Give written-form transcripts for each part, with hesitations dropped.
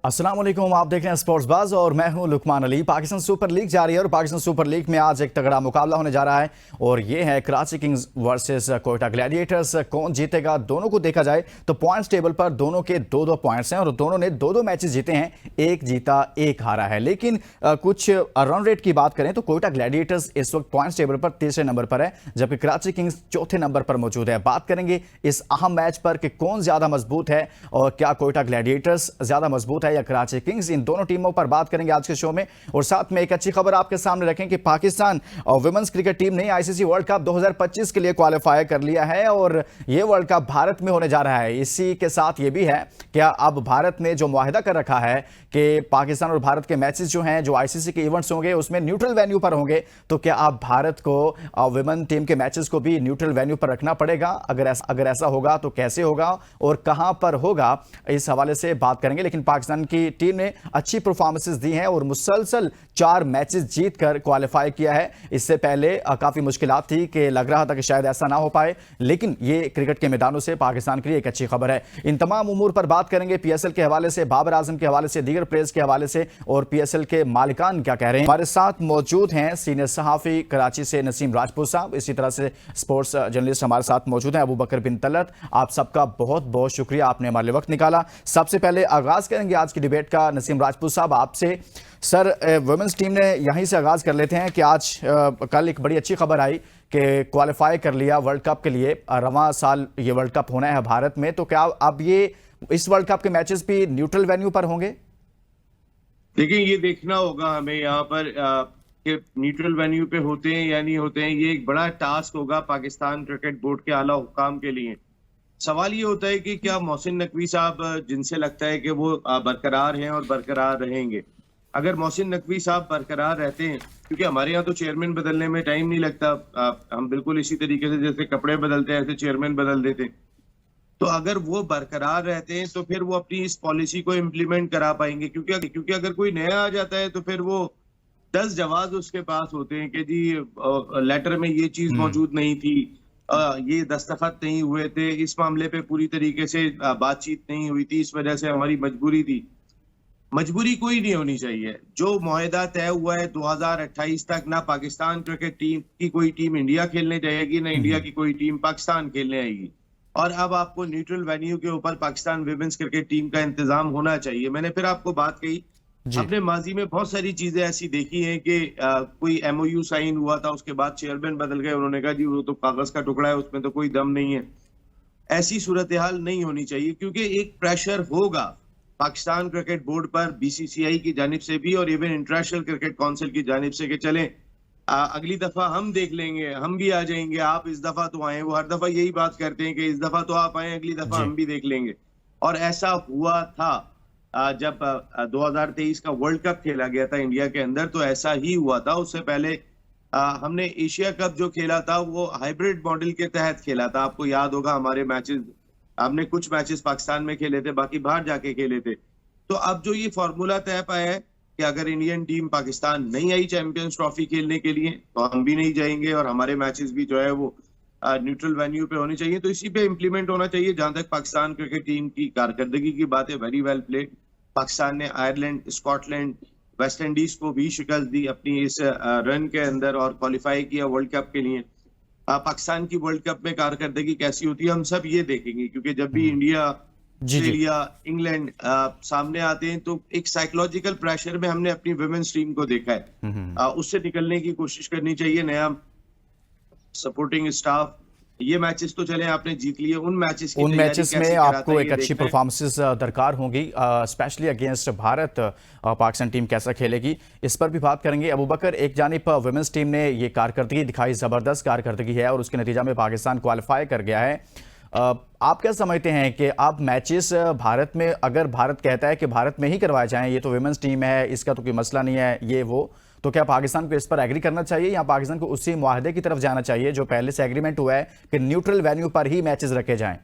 अस्सलाम वालेकुम, आप देख रहे हैं स्पोर्ट्स बाज और मैं हूं लुकमान अली। पाकिस्तान सुपर लीग जारी है और पाकिस्तान सुपर लीग में आज एक तगड़ा मुकाबला होने जा रहा है और ये है Karachi Kings versus Quetta Gladiators. कौन जीतेगा, दोनों को देखा जाए तो पॉइंट्स टेबल पर दोनों के दो दो पॉइंट्स हैं और दोनों ने दो दो मैचेस जीते हैं, एक जीता एक हारा है। लेकिन कुछ रन रेट की बात करें तो कोयटा ग्लैडिएटर्स इस वक्त पॉइंट्स टेबल पर तीसरे नंबर पर है, जबकि कराची किंग्स चौथे नंबर पर मौजूद है। बात करेंगे इस अहम मैच पर कि कौन ज्यादा मजबूत है और क्या कोयटा ग्लैडिएटर्स ज्यादा मजबूत है या कराची किंग्स। इन दोनों टीमों पर बात करेंगे आज के शो में और साथ में एक अच्छी खबर आपके सामने रखें कि पाकिस्तान और वुमेन्स क्रिकेट टीम ने आईसीसी वर्ल्ड कप 2025 के लिए क्वालिफाई कर लिया है और यह वर्ल्ड कप भारत में होने जा रहा है। इसी के साथ यह भी है कि अब भारत ने जो मुआहिदा कर रखा है कि पाकिस्तान और भारत के मैचेस जो हैं, जो आईसीसी के इवेंट्स होंगे उसमें न्यूट्रल वेन्यू पर होंगे, तो क्या अब भारत को वुमेन टीम के मैचेस को भी न्यूट्रल वेन्यू पर रखना पड़ेगा? अगर ऐसा होगा तो कैसे होगा और कहां पर होगा, इस हवाले से बात करेंगे। लेकिन पाकिस्तान की टीम ने अच्छी परफॉर्मेंसेस दी हैं और मुसलसल 4 मैचेस जीतकर क्वालिफाई किया है। इससे पहले काफी मुश्किलात थी कि लग रहा था कि शायद ऐसा ना हो पाए, लेकिन ये क्रिकेट के मैदानों से पाकिस्तान के लिए एक अच्छी खबर है। इन तमाम उमूर पर बात करेंगे, पीएसएल के हवाले से, बाबर आजम के हवाले से, दीगर प्लेयर्स के हवाले से और पीएसएल के मालिकान क्या कह रहे हैं। हमारे साथ मौजूद हैं सीनियर सहाफी कराची से नसीम राजपूत साहब, इसी तरह से स्पोर्ट्स जर्नलिस्ट हमारे साथ मौजूद हैं अबू बकर बिन तलत। आप सबका बहुत बहुत शुक्रिया, आपने हमारे लिए वक्त निकाला। सबसे पहले आगाज करेंगे आज की डिबेट का नसीम राजपूत साहब आपसे। सर, वुमेन्स टीम ने यहीं से आगाज कर लेते हैं कि आज कल एक बड़ी अच्छी खबर आई कि क्वालिफाई कर लिया वर्ल्ड कप के लिए। रवां साल ये वर्ल्ड कप होना है भारत में, तो क्या अब ये इस वर्ल्ड कप के मैचेस भी न्यूट्रल वेन्यू पर होंगे? देखिए, ये देखना होगा हमें यहाँ पर कि न्यूट्रल वेन्यू पे होते हैं या नहीं होते हैं। ये एक बड़ा टास्क होगा पाकिस्तान क्रिकेट बोर्ड के आला हुक्काम के लिए। सवाल ये होता है कि क्या मोहसिन नकवी साहब, जिनसे लगता है कि वो बरकरार हैं और बरकरार रहेंगे, अगर मोहसिन नकवी साहब बरकरार रहते हैं, क्योंकि हमारे यहाँ तो चेयरमैन बदलने में टाइम नहीं लगता, हम बिल्कुल इसी तरीके से जैसे कपड़े बदलते हैं ऐसे चेयरमैन बदल देते, तो अगर वो बरकरार रहते हैं तो फिर वो अपनी इस पॉलिसी को इम्प्लीमेंट करा पाएंगे। क्योंकि अगर कोई नया आ जाता है तो फिर वो 10 जवाब उसके पास होते हैं कि जी लेटर में ये चीज मौजूद नहीं थी, ये दस्तखत नहीं हुए थे, इस मामले पे पूरी तरीके से बातचीत नहीं हुई थी, इस वजह से हमारी मजबूरी थी। मजबूरी कोई नहीं होनी चाहिए। जो मुआहिदा तय हुआ है 2028 तक, ना पाकिस्तान क्रिकेट टीम की कोई टीम इंडिया खेलने जाएगी, ना इंडिया की कोई टीम पाकिस्तान खेलने आएगी। और अब आपको न्यूट्रल वेन्यू के ऊपर पाकिस्तान विमेंस क्रिकेट टीम का इंतजाम होना चाहिए। मैंने फिर आपको बात कही, अपने माजी में बहुत सारी चीजें ऐसी देखी हैं कि कोई एमओयू साइन हुआ था, उसके बाद चेयरमैन बदल गए, उन्होंने कहा जी वो तो कागज का टुकड़ा है, उसमें तो कोई दम नहीं है। ऐसी सूरत हाल नहीं होनी चाहिए, क्योंकि एक प्रेशर होगा पाकिस्तान क्रिकेट बोर्ड पर बीसीसीआई की जानिब से भी और इवन इंटरनेशनल क्रिकेट काउंसिल की जानिब से कि चलें अगली दफा हम देख लेंगे, हम भी आ जाएंगे, आप इस दफा तो आए। वो हर दफा यही बात करते हैं कि इस दफा तो आप आए, अगली दफा हम भी देख लेंगे। और ऐसा हुआ था जब 2023 का वर्ल्ड कप खेला गया था इंडिया के अंदर, तो ऐसा ही हुआ था। उससे पहले हमने एशिया कप जो खेला था वो हाइब्रिड मॉडल के तहत खेला था। आपको याद होगा हमारे मैचेस, हमने कुछ मैचेस पाकिस्तान में खेले थे, बाकी बाहर जाके खेले थे। तो अब जो ये फॉर्मूला तय पाया है कि अगर इंडियन टीम पाकिस्तान नहीं आई चैंपियंस ट्रॉफी खेलने के लिए तो हम भी नहीं जाएंगे और हमारे मैचेस भी जो है वो न्यूट्रल वेन्यू पे होने चाहिए। तो इसी पे इम्प्लीमेंट होना चाहिए। जहां तक पाकिस्तान क्रिकेट टीम की कारकर्दगी की बात है, वेरी वेल प्लेड। पाकिस्तान ने आयरलैंड, स्कॉटलैंड, वेस्ट इंडीज को भी शिकस्त दी अपनी इस रन के अंदर और क्वालिफाई किया वर्ल्ड कप के लिए। पाकिस्तान की वर्ल्ड कप में कारकर्दगी कैसी होती है हम सब ये देखेंगे, क्योंकि जब भी इंडिया, ऑस्ट्रेलिया, इंग्लैंड सामने आते हैं तो एक साइकोलॉजिकल प्रेशर में हमने अपनी वुमेन्स टीम को देखा है। उससे निकलने की कोशिश करनी चाहिए। नया सपोर्टिंग स्टाफ, ये मैचेस तो चले आपने जीत लिए, उन मैचेस में आपको एक अच्छी परफॉर्मेंसेस दरकार होंगी, specially against Bharat. Pakistan team कैसा खेलेगी इस पर भी बात करेंगे। अबू बकर, एक जानिब वुमेन्स टीम ने ये कारकर्दगी दिखाई, जबरदस्त कारकर्दगी है और उसके नतीजा में पाकिस्तान क्वालिफाई कर गया है। आप क्या समझते हैं कि अब मैचेस भारत में, अगर भारत कहता है कि भारत में ही करवाए जाएं, ये तो वुमेन्स टीम है, इसका तो कोई मसला नहीं है, ये वो, तो क्या पाकिस्तान को इस पर एग्री करना चाहिए या पाकिस्तान को उसी मुआहदे की तरफ जाना चाहिए जो पहले से एग्रीमेंट हुआ है कि न्यूट्रल वेन्यू पर ही मैचेस रखे जाएं?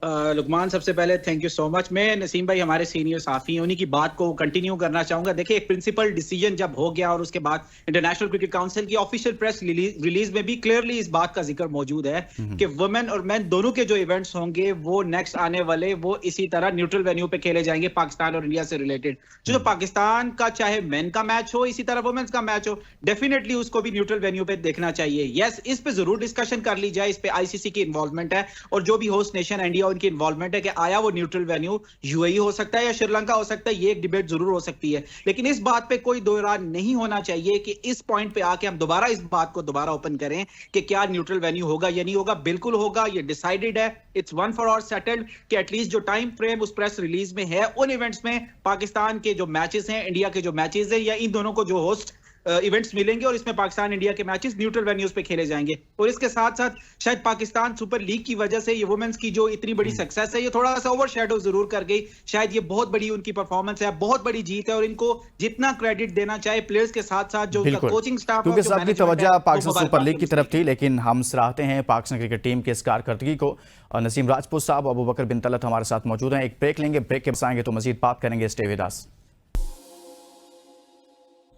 लुकमान, सबसे पहले थैंक यू सो मच। मैं नसीम भाई हमारे सीनियर साफी हैं, उन्हीं की बात को कंटिन्यू करना चाहूंगा। देखिए, एक प्रिंसिपल डिसीजन जब हो गया और उसके बाद इंटरनेशनल क्रिकेट काउंसिल की ऑफिशियल प्रेस रिलीज में भी क्लियरली इस बात का जिक्र मौजूद है कि वुमेन और मेन दोनों के जो इवेंट्स होंगे वो नेक्स्ट आने वाले वो इसी तरह न्यूट्रल वेन्यू पे खेले जाएंगे, पाकिस्तान और इंडिया से रिलेटेड। जो पाकिस्तान का चाहे मेन का मैच हो, इसी तरह वुमेन्स का मैच हो, डेफिनेटली उसको भी न्यूट्रल वेन्यू पे देखना चाहिए। यस, इस पे जरूर डिस्कशन कर ली जाए, इस पे आईसीसी की इन्वॉल्वमेंट है और जो भी होस्ट नेशन इंडिया उनकी इन्वॉल्वमेंट है कि आया वो न्यूट्रल वेन्यू यूएई हो सकता है या श्रीलंका हो सकता है, ये एक डिबेट जरूर हो सकती है। लेकिन इस बात पे कोई दो राय नहीं होना चाहिए कि इस पॉइंट पे आके हम दोबारा इस बात को दोबारा ओपन करें कि क्या न्यूट्रल वेन्यू होगा या नहीं होगा। बिल्कुल होगा, ये डिसाइडेड है, it's one for all settled कि एटलीस्ट जो टाइम फ्रेम उस प्रेस रिलीज में है, उन इवेंट्स में पाकिस्तान के जो मैचेस हैं, इंडिया के जो मैचेस हैं, या इन दोनों को जो होस्ट इवेंट्स मिलेंगे और इसमें पाकिस्तान इंडिया के मैचेस न्यूट्रल वेन्यूज पे खेले जाएंगे। और इसके साथ साथ शायद पाकिस्तान सुपर लीग की वजह से ये वुमेन्स की जो इतनी बड़ी सक्सेस है, ये थोड़ा सा ओवरशैडो जरूर कर गई। शायद ये बहुत बड़ी उनकी परफॉर्मेंस है, बहुत बड़ी जीत है और इनको जितना क्रेडिट देना चाहे प्लेयर्स के साथ साथ जो उनका कोचिंग स्टाफ, क्योंकि सबकी तवज्जो पाकिस्तान सुपर लीग की तरफ थी, लेकिन हम सराहते हैं पाकिस्तान क्रिकेट टीम की इस कारकर्दगी को। और नसीम राजपूत साहब, अबू बकर बिन तलत हमारे साथ मौजूद हैं। एक ब्रेक लेंगे, ब्रेक के बाद आएंगे तो मजीद बात करेंगे। Stay with us.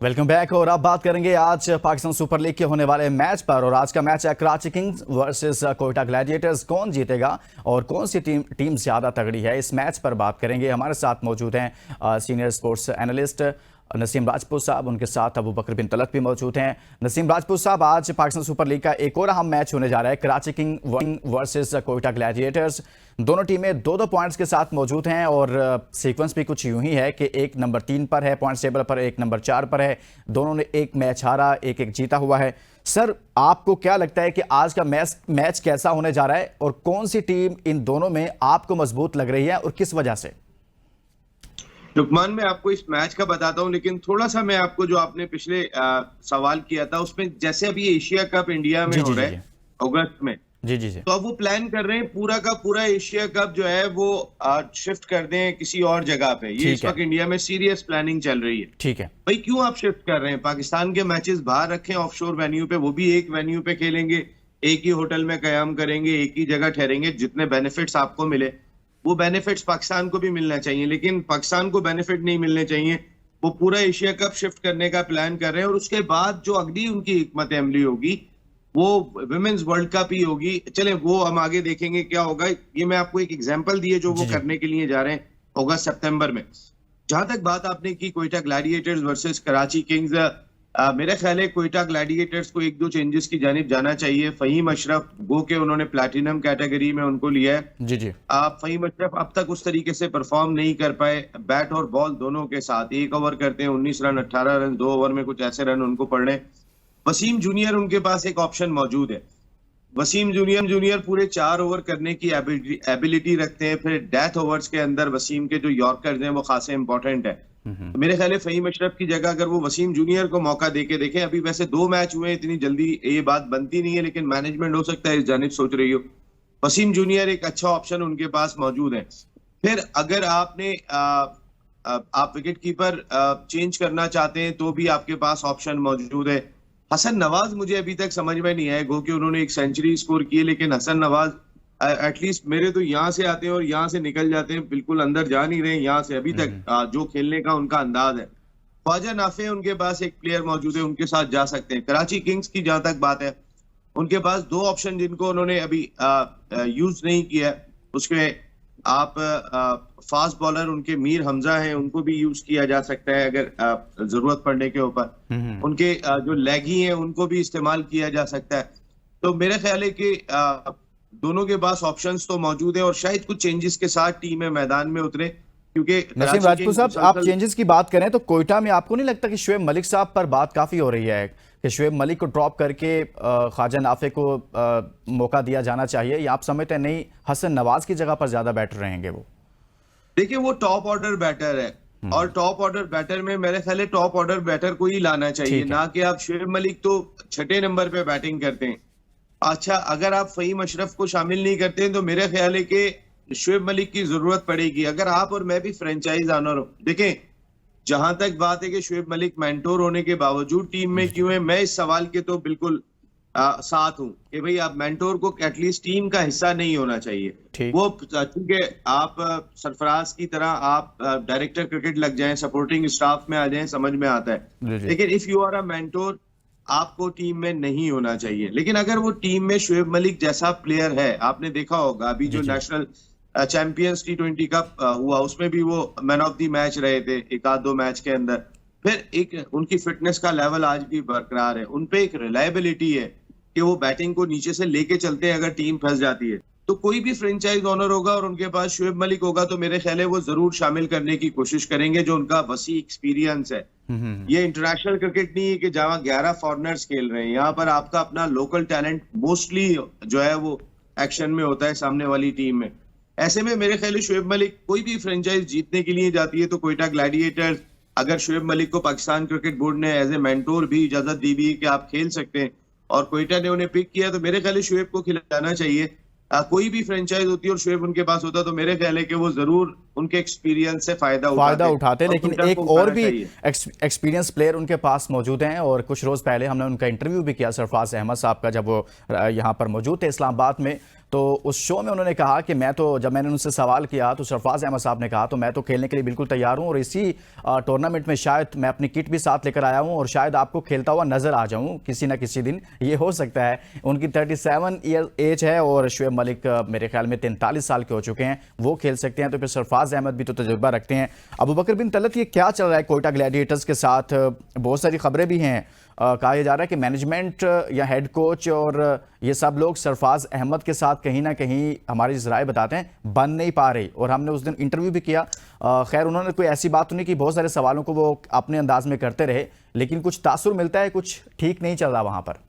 Welcome back. और अब बात करेंगे आज पाकिस्तान सुपर लीग के होने वाले मैच पर। और आज का मैच है Karachi Kings versus Quetta Gladiators. कौन जीतेगा और कौन सी टीम ज्यादा तगड़ी है, इस मैच पर बात करेंगे। हमारे साथ मौजूद हैं senior sports analyst Naseem Rajput साहब, उनके साथ अबू बकर बिन तलत भी मौजूद हैं। नसीम राजपूत साहब, आज पाकिस्तान सुपर लीग का एक और अहम मैच होने जा रहा है, Karachi king versus Quetta Gladiators. दोनों टीमें 2-2 पॉइंट्स के साथ मौजूद हैं और सीक्वेंस भी कुछ यूं ही है कि एक नंबर 3 पर है पॉइंट्स टेबल पर, एक नंबर 4 पर है। दोनों ने एक मैच हारा, एक जीता हुआ है। सर, आपको क्या लगता है कि आज का मैच कैसा होने जा रहा है और कौन सी टीम इन दोनों में आपको मजबूत लग रही है और किस वजह से? लुकमान, मैं आपको इस मैच का बताता हूं, लेकिन थोड़ा सा मैं आपको जो आपने पिछले सवाल किया था उसमें, जैसे अभी एशिया कप इंडिया में हो रहा है अगस्त में, जी, तो अब वो प्लान कर रहे हैं पूरा का पूरा एशिया कप जो है वो शिफ्ट कर दें किसी और जगह पे। ये इस वक्त इंडिया में सीरियस प्लानिंग चल रही है। ठीक है भाई, क्यों आप शिफ्ट कर रहे हैं? पाकिस्तान के मैचेस बाहर रखें ऑफशोर वेन्यू पे, वो भी एक वेन्यू पे खेलेंगे, एक ही होटल में कयाम करेंगे, एक ही जगह ठहरेंगे। जितने बेनिफिट्स आपको मिले वो बेनिफिट्स पाकिस्तान को भी मिलना चाहिए, लेकिन पाकिस्तान को बेनिफिट नहीं मिलने चाहिए। वो पूरा एशिया कप शिफ्ट करने का प्लान कर रहे हैं और उसके बाद जो अगली उनकी हिकमत अमली होगी वो विमेंस वर्ल्ड कप ही होगी। चले, वो हम आगे देखेंगे क्या होगा। ये मैं आपको एक एग्जांपल दिए जो वो करने के लिए जा रहे हैं अगस्त सितंबर में। जहां तक बात आपने की Quetta Gladiators versus Karachi Kings, मेरा ख्याल है कोयटा ग्लैडिएटर्स को 1-2 चेंजेस की जानिब जाना चाहिए। फहीम अशरफ, गो के उन्होंने प्लैटिनम कैटेगरी में उनको लिया है। जी। फहीम अशरफ अब तक उस तरीके से परफॉर्म नहीं कर पाए, बैट और बॉल दोनों के साथ। 1 ओवर करते हैं 19 रन 18 रन, 2 ओवर में कुछ ऐसे रन उनको पड़ने। वसीम जूनियर उनके पास एक ऑप्शन मौजूद है। वसीम जूनियर पूरे 4 ओवर करने की एबिलिटी रखते हैं। फिर डेथ ओवर्स के अंदर वसीम के जो यॉर्कर्स हैं वो खासे इंपॉर्टेंट है। मेरे ख्याल है फहीम अशरफ की जगह अगर वो वसीम जूनियर को मौका देके देखें, अभी वैसे 2 मैच हुए, इतनी जल्दी ये बात बनती नहीं है, लेकिन मैनेजमेंट हो सकता है इस जानिब सोच रही हो। वसीम जूनियर एक अच्छा ऑप्शन उनके पास मौजूद है। फिर अगर आपने आप विकेट कीपर चेंज करना चाहते हैं तो भी आपके पास ऑप्शन मौजूद है। हसन नवाज मुझे अभी तक समझ में नहीं आया, गो कि उन्होंने एक सेंचुरी स्कोर की है, लेकिन हसन नवाज एटलीस्ट मेरे तो यहाँ से आते हैं और यहाँ से निकल जाते हैं, बिल्कुल अंदर जा नहीं रहे यहाँ से अभी तक जो खेलने का उनका अंदाज है। ख्वाजा नाफे उनके पास एक प्लेयर मौजूद है, उनके साथ जा सकते हैं। कराची किंग्स की जहां तक बात है, उनके पास 2 ऑप्शन जिनको उन्होंने अभी यूज नहीं किया है। उसके आप फास्ट बॉलर उनके मीर हमजा हैं, उनको भी यूज किया जा सकता है अगर जरूरत पड़ने के ऊपर। उनके जो लेगी हैं उनको भी इस्तेमाल किया जा सकता है। तो मेरा ख्याल है कि दोनों के पास ऑप्शंस तो मौजूद है और शायद कुछ चेंजेस के साथ टीमें मैदान में उतरे, क्योंकि नसीम राजपूत साहब, आप चेंजेस की बात करें तो कोयटा में आपको नहीं लगता कि शुएब मलिक साहब पर बात काफी हो रही है कि शुएब मलिक को ड्रॉप करके ख्वाजा नाफे को मौका दिया जाना चाहिए, या आप समझते नहीं हसन नवाज की जगह पर ज्यादा बैटर रहेंगे? वो देखिए, वो टॉप ऑर्डर बैटर है और टॉप ऑर्डर बैटर में मेरे ख्याल है टॉप ऑर्डर बैटर को ही लाना चाहिए, ना कि आप शुएब मलिक तो 6 नंबर पे बैटिंग करते हैं। अच्छा, अगर आप फहीम अशरफ को शामिल नहीं करते हैं तो मेरे ख्याल है कि शुएब मलिक की जरूरत पड़ेगी। अगर आप और मैं भी फ्रेंचाइज ऑनर हो, देखें जहां तक बात है कि शुएब मलिक मेंटोर होने के बावजूद टीम में क्यों है, मैं इस सवाल के तो बिल्कुल साथ हूं कि भाई आप मेंटोर को एटलीस्ट टीम का हिस्सा नहीं होना चाहिए। वो क्योंकि आप सरफराज की तरह आप डायरेक्टर क्रिकेट लग जाएं, सपोर्टिंग स्टाफ में आ जाएं, समझ में आता है, लेकिन if you are a mentor आपको टीम में नहीं होना चाहिए। लेकिन अगर वो टीम में शोएब मलिक जैसा प्लेयर है, आपने देखा होगा अभी जो नेशनल चैंपियंस T20 कप हुआ उसमें भी वो मैन ऑफ द मैच रहे थे एक आध दो मैच के अंदर। फिर एक उनकी फिटनेस का लेवल आज भी बरकरार है, उनपे एक रिलायबिलिटी है कि वो बैटिंग को नीचे से लेके चलते हैं अगर टीम फंस जाती है। तो कोई भी फ्रेंचाइज ओनर होगा और उनके पास शोएब मलिक होगा तो मेरे ख्याल है वो जरूर शामिल करने की कोशिश करेंगे, जो उनका वसी एक्सपीरियंस है। ये इंटरनेशनल क्रिकेट नहीं है कि जहां 11 फॉरेनर्स खेल रहे हैं, यहाँ पर आपका अपना लोकल टैलेंट मोस्टली जो है वो एक्शन में होता है सामने वाली टीम में। ऐसे में मेरे ख्याल शोएब मलिक कोई भी फ्रेंचाइज जीतने के लिए जाती है तो कोयटा ग्लैडिएटर्स, अगर शोएब मलिक को पाकिस्तान क्रिकेट बोर्ड ने एज ए मेंटोर भी इजाजत दी हुई है कि आप खेल सकते हैं और कोयटा ने उन्हें पिक किया, तो मेरे ख्याल शोएब को खिलाना चाहिए। कोई भी फ्रेंचाइज होती है और शोएब उनके पास होता तो मेरे ख्याल है कि वो जरूर उनके एक्सपीरियंस से फायदा उठाते। लेकिन एक और भी एक्सपीरियंस प्लेयर उनके पास मौजूद हैं और कुछ रोज पहले हमने उनका इंटरव्यू भी किया सरफराज अहमद साहब का, जब वो यहाँ पर मौजूद थे इस्लामाबाद में। तो उस शो में उन्होंने कहा कि जब मैंने उनसे सवाल किया तो सरफराज अहमद साहब ने कहा तो मैं तो खेलने के लिए बिल्कुल तैयार हूं और इसी टूर्नामेंट में शायद मैं अपनी किट भी साथ लेकर आया हूं और शायद आपको खेलता हुआ नजर आ जाऊं किसी ना किसी दिन, ये हो सकता है। उनकी 37 ईयर एज है और शोएब मलिक मेरे ख्याल में 43 साल के हो चुके हैं, वो खेल सकते हैं। तो फिर सरफराज अहमद भी तो तजुर्बा रखते हैं। अबू बकर बिन तलत, ये क्या चल रहा है कोयटा ग्लैडिएटर्स के साथ? बहुत सारी खबरें भी हैं, कहा जा रहा है कि मैनेजमेंट या हेड कोच और ये सब लोग सरफराज अहमद के साथ कहीं ना कहीं, हमारी ज़राए बताते हैं, बन नहीं पा रही। और हमने उस दिन इंटरव्यू भी किया, खैर उन्होंने कोई ऐसी बात तो नहीं की, बहुत सारे सवालों को वो अपने अंदाज में करते रहे, लेकिन कुछ तासुर मिलता है कुछ ठीक नहीं चल रहा वहां पर।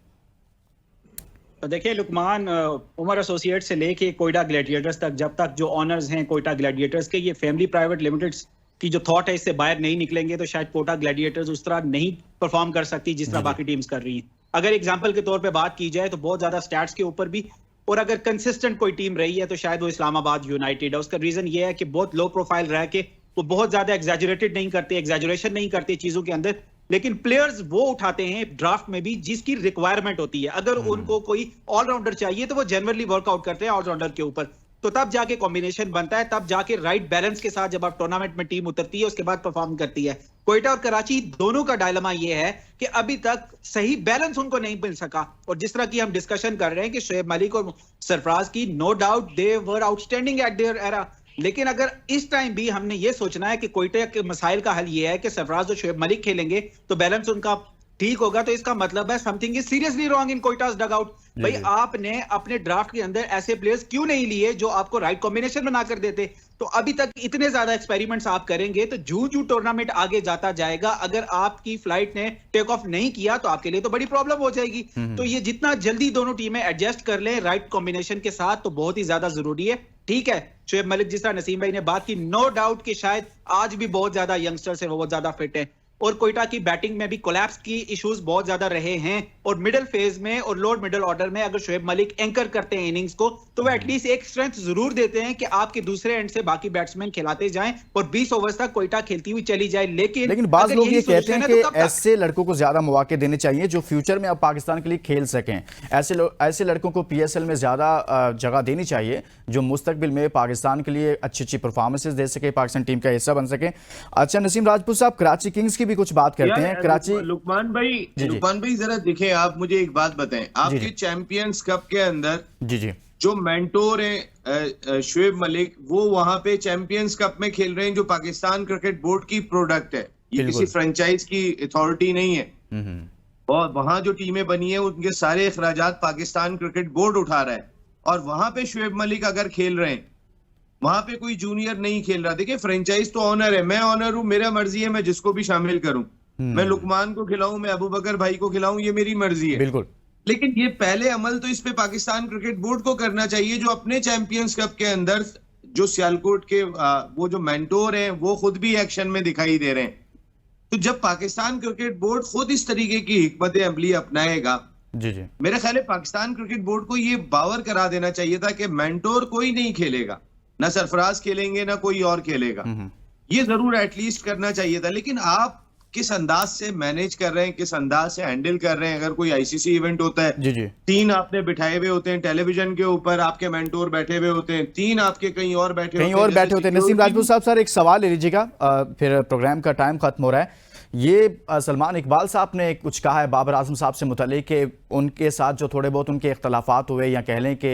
देखिए लुकमान, उमर एसोसिएट से लेके कोयटा ग्लैडिएटर्स तक, जब तक जो ऑनर्स हैं कोयटा ग्लैडिएटर्स के, ये फैमिली प्राइवेट लिमिटेड की जो थॉट है इससे बाहर नहीं निकलेंगे तो शायद कोयटा ग्लैडिएटर्स उस तरह नहीं परफॉर्म कर सकती जिस तरह बाकी टीम्स कर रही हैं। अगर एग्जांपल के तौर पे बात की जाए तो बहुत ज्यादा स्टैट्स के ऊपर भी, और अगर कंसिस्टेंट कोई टीम रही है तो शायद वो इस्लामाबाद यूनाइटेड है। उसका रीजन ये है कि बहुत लो प्रोफाइल रह के वो बहुत ज्यादा एग्जैजुरेटेड नहीं करते, एग्जैजुरेशन नहीं करते चीजों के अंदर, लेकिन प्लेयर्स वो उठाते हैं ड्राफ्ट में भी जिसकी रिक्वायरमेंट होती है। अगर उनको कोई ऑलराउंडर चाहिए तो वो जनरली वर्कआउट करते हैं ऑलराउंडर के ऊपर, तो तब जाके कॉम्बिनेशन बनता है, तब जाके राइट बैलेंस के साथ जब आप टूर्नामेंट में टीम उतरती है उसके बाद परफॉर्म करती है। कोयटा और कराची दोनों का डायलेमा ये है कि अभी तक सही बैलेंस उनको नहीं मिल सका। और जिस तरह की हम डिस्कशन कर रहे हैं कि शोएब मलिक और सरफराज की, no doubt they were outstanding at their era, लेकिन अगर इस टाइम भी हमने ये सोचना है कि कोयटा के मसाइल का हल ये है कि सरफराज और शोएब मलिक खेलेंगे तो बैलेंस उनका ठीक होगा, तो इसका मतलब है something is seriously wrong in Quetta's dugout. भाई आपने अपने ड्राफ्ट के अंदर ऐसे प्लेयर्स क्यों नहीं लिए जो आपको राइट कॉम्बिनेशन बनाकर देते? तो अभी तक इतने ज्यादा एक्सपेरिमेंट्स आप करेंगे तो जू टूर्नामेंट आगे जाता जाएगा, अगर आपकी फ्लाइट ने टेक ऑफ नहीं किया तो आपके लिए तो बड़ी प्रॉब्लम हो जाएगी। तो ये जितना जल्दी दोनों टीमें एडजस्ट कर लें राइट कॉम्बिनेशन के साथ तो बहुत ही ज्यादा जरूरी है। ठीक है, शोएब मलिक जिस तरह नसीम भाई ने बात की, नो डाउट कि शायद आज भी बहुत ज्यादा यंगस्टर्स है, वो बहुत ज्यादा फिट है, और कोयटा की बैटिंग में भी कोलैप्स की इश्यूज बहुत ज्यादा रहे हैं, और मिडिल फेज में और लोअर मिडिल ऑर्डर में अगर शोएब मलिक एंकर करते हैं इनिंग्स को तो वो एटलीस्ट एक स्ट्रेंथ जरूर देते हैं कि आपके दूसरे एंड से बाकी बैट्समैन खिलाते जाएं और 20 ओवर्स तक कोयटा खेलती हुई चली जाए। लेकिन बाज लोग ये कहते हैं कि ऐसे लड़कों को ज्यादा मौके देने चाहिए जो फ्यूचर में अब पाकिस्तान के लिए खेल सकें। ऐसे लड़कों को PSL में ज्यादा जगह देनी चाहिए जो मुस्तकबिल में पाकिस्तान के लिए अच्छी अच्छी परफॉर्मेंसेस दे सके, पाकिस्तान टीम का हिस्सा बन सके। अच्छा नसीम राजपूत साहब, कराची किंग्स की भी कुछ बात करते हैं। कराची लुकमान भाई जरा देखें, आप मुझे एक बात बताएं, आपके चैंपियंस कप के अंदर जी जो मेंटोर है शोएब मलिक, वो वहां पे चैंपियंस कप में खेल रहे हैं जो पाकिस्तान क्रिकेट बोर्ड की प्रोडक्ट है, ये किसी फ्रेंचाइज की अथॉरिटी नहीं है। और वहां जो टीमें बनी है उनके सारे अखराजात पाकिस्तान क्रिकेट बोर्ड उठा रहा है, और वहां पे शोएब मलिक अगर खेल रहे हैं, वहां पे कोई जूनियर नहीं खेल रहा। देखिए फ्रेंचाइज तो ऑनर है, मैं ऑनर हूं, मेरा मर्जी है मैं जिसको भी शामिल करूं, मैं लुकमान को खिलाऊं, मैं अबू बकर भाई को खिलाऊं, ये मेरी मर्जी है बिल्कुल। लेकिन ये पहले अमल तो इस पे पाकिस्तान क्रिकेट बोर्ड को करना चाहिए जो अपने चैंपियंस कप के अंदर जो सियालकोट के वो जो मेंटोर हैं वो खुद भी एक्शन में दिखाई दे रहे हैं। तो जब पाकिस्तान क्रिकेट बोर्ड खुद इस तरीके की हिकमत अमली अपनाएगा, जी मेरे ख्याल है पाकिस्तान क्रिकेट बोर्ड को ये बावर करा देना चाहिए था कि मेंटोर कोई नहीं खेलेगा, ना सरफराज खेलेंगे ना कोई और खेलेगा, ये जरूर एटलीस्ट करना चाहिए था। लेकिन आप किस अंदाज से मैनेज कर रहे हैं, किस अंदाज से हैंडल कर रहे हैं। अगर कोई आईसीसी इवेंट होता है, जी जी, 3 आपने बिठाए हुए होते हैं टेलीविजन के ऊपर, आपके मेंटोर बैठे हुए होते हैं, 3 आपके कहीं और बैठे कहीं और बैठे होते हैं। नसीम राजपूत साहब, सर एक सवाल ले लीजिएगा, फिर प्रोग्राम का टाइम खत्म हो रहा है। ये सलमान इकबाल साहब ने कुछ कहा है बाबर आजम साहब से मुतालिक कि उनके साथ जो थोड़े बहुत उनके इख्तलाफात हुए या कह लें कि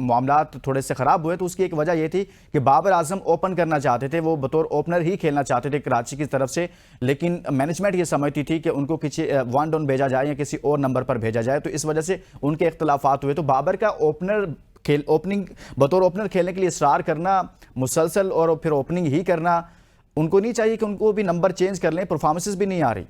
मामलात थोड़े से ख़राब हुए, तो उसकी एक वजह ये थी कि बाबर आजम ओपन करना चाहते थे, वो बतौर ओपनर ही खेलना चाहते थे कराची की तरफ से, लेकिन मैनेजमेंट ये समझती थी कि उनको किसी वन डाउन भेजा जाए या किसी और नंबर पर भेजा जाए, तो इस वजह से उनके इख्तलाफात हुए। तो बाबर का ओपनिंग बतौर ओपनर खेलने के लिए इसरार करना मुसलसल और फिर ओपनिंग ही करना, उनको नहीं चाहिए कि उनको भी नंबर चेंज कर लें, परफॉर्मेंसेस भी नहीं आ रही।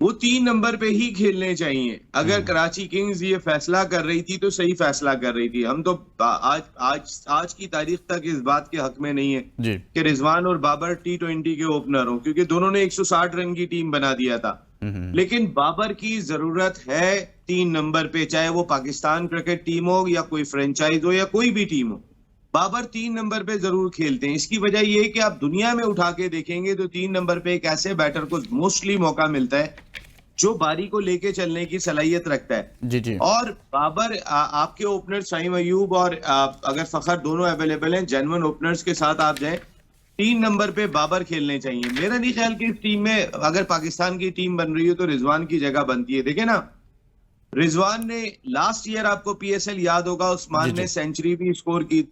वो 3 नंबर पे ही खेलने चाहिए। अगर कराची किंग्स ये फैसला कर रही थी तो सही फैसला कर रही थी। हम तो आज की तारीख तक इस बात के हक में नहीं है जी कि रिजवान और बाबर T20 के ओपनर हो, क्योंकि दोनों ने 160 रन की टीम बना दिया था। लेकिन बाबर की जरूरत है 3 नंबर पे, चाहे वो पाकिस्तान क्रिकेट टीम हो या कोई फ्रेंचाइज हो या कोई भी टीम हो, बाबर 3 नंबर पे जरूर खेलते हैं। इसकी वजह ये है कि आप दुनिया में उठा के देखेंगे तो 3 नंबर पे एक ऐसे बैटर को मोस्टली मौका मिलता है जो बारी को लेके चलने की सलाहियत रखता है। जी जी, और बाबर आपके ओपनर शाहिम अयूब और अगर फखर दोनों अवेलेबल हैं, जेन्युइन ओपनर्स के साथ आप जाएं, 3 नंबर पे बाबर खेलने चाहिए। मेरा नहीं ख्याल कि इस टीम में अगर पाकिस्तान की टीम बन रही हो तो रिजवान की जगह बनती है। देखे ना, रिजवान ने लास्ट ईयर, आपको PSL याद होगा, उस्मान ने सेंचुरी भी स्कोर की,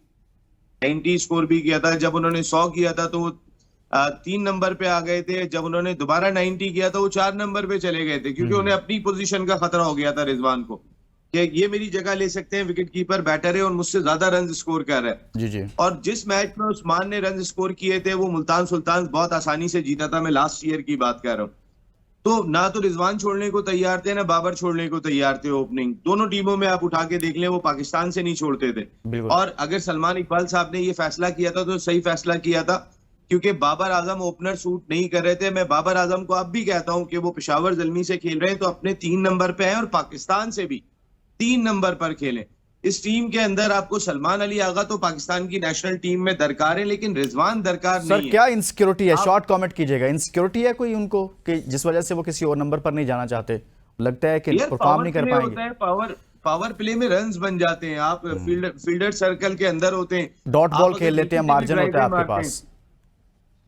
90 स्कोर भी किया था। जब उन्होंने 100 किया था तो वो 3 नंबर पे आ गए थे। जब उन्होंने दोबारा 90 किया था वो 4 नंबर पे चले गए थे, क्योंकि उन्हें अपनी पोजीशन का खतरा हो गया था रिजवान को कि ये मेरी जगह ले सकते हैं, विकेट कीपर बैटर है और मुझसे ज्यादा रन स्कोर कर रहा है। जी जी, और जिस मैच में उस्मान ने रन स्कोर किए थे वो मुल्तान सुल्तान बहुत आसानी से जीता था। मैं लास्ट ईयर की बात कर रहा हूँ। तो ना तो रिजवान छोड़ने को तैयार थे, ना बाबर छोड़ने को तैयार थे। ओपनिंग दोनों टीमों में आप उठा के देख लें, वो पाकिस्तान से नहीं छोड़ते थे। और अगर सलमान इकबाल साहब ने ये फैसला किया था तो सही फैसला किया था, क्योंकि बाबर आजम ओपनर सूट नहीं कर रहे थे। मैं बाबर आजम को अब भी कहता हूं कि वो पेशावर जल्मी से खेल रहे हैं तो अपने 3 नंबर पे हैं, और पाकिस्तान से भी 3 नंबर पर खेलें। इस टीम के अंदर आपको सलमान अली आगा तो पाकिस्तान की नेशनल टीम में दरकार है, लेकिन रिजवान दरकार नहीं है। सर क्या इनसिक्योरिटी है, शॉर्ट कमेंट कीजिएगा, इनसिक्योरिटी है कोई उनको कि जिस वजह से वो किसी और नंबर पर नहीं जाना चाहते? लगता है कि परफॉर्म नहीं कर पाएंगे। पावर प्ले में रन्स बन जाते हैं। आप फील्डर सर्कल के अंदर होते हैं, डॉट बॉल खेल लेते हैं, मार्जिन होता है आपके पास,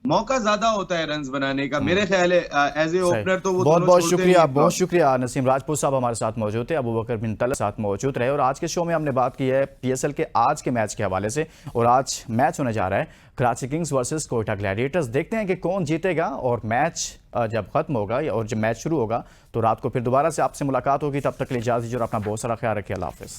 मौका ज्यादा होता है रन्स बनाने का। मेरे ख्याल है एज ए ओपनर तो वो बहुत शुक्रिया नसीम राजपूत साहब हमारे साथ मौजूद थे, अबू बकर बिन तलत साथ मौजूद रहे। और आज के शो में हमने बात की है PSL के आज के मैच के हवाले से, और आज मैच होने जा रहा है Karachi Kings versus Quetta Gladiators. देखते हैं कि कौन जीतेगा, और मैच जब खत्म होगा और जब मैच शुरू होगा तो रात को फिर दोबारा से आपसे मुलाकात होगी। तब तक के लिए इजाजत दीजिए और अपना बहुत सारा ख्याल रखिए। अल्लाह हाफिज़।